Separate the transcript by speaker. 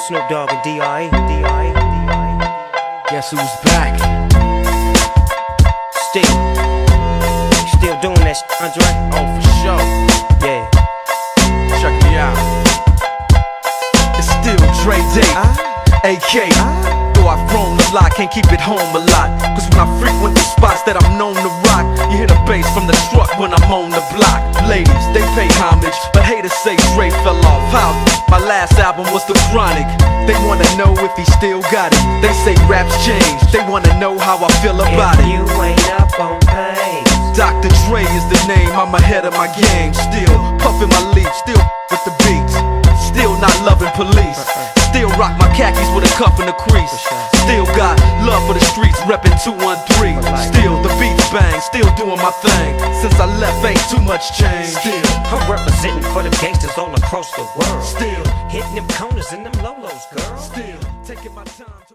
Speaker 1: Snoop Dogg and D.I.
Speaker 2: Guess who's back?
Speaker 1: Still doing that shit, Andre?
Speaker 2: Oh, for sure.
Speaker 1: Yeah.
Speaker 2: Check me out. It's still Dre Day, AK. Though I've grown a lot, can't keep it home a lot. Cause when I frequent the spots that I'm known to rock, you hear the bass from the truck when I'm on the block. Ladies, they pay homage, but haters say Dre fell off. How? My last album was The Chronic. They wanna know if he still got it. They say raps change, they wanna know how I feel about
Speaker 1: If
Speaker 2: it.
Speaker 1: you ain't up on pace,
Speaker 2: Dr. Dre is the name, I'm ahead of my game. Still puffin' my leaf, still with the beats. Still not loving police. Still rock my khakis with a cuff and a crease. Still got love for the streets, reppin' 213. Still the beats bang, still doing my thing. Since I left ain't too much change. Still
Speaker 1: I'm representing for the gangsters all across the world.
Speaker 2: Still
Speaker 1: hitting them corners and them lolos, girl.
Speaker 2: Still taking my time to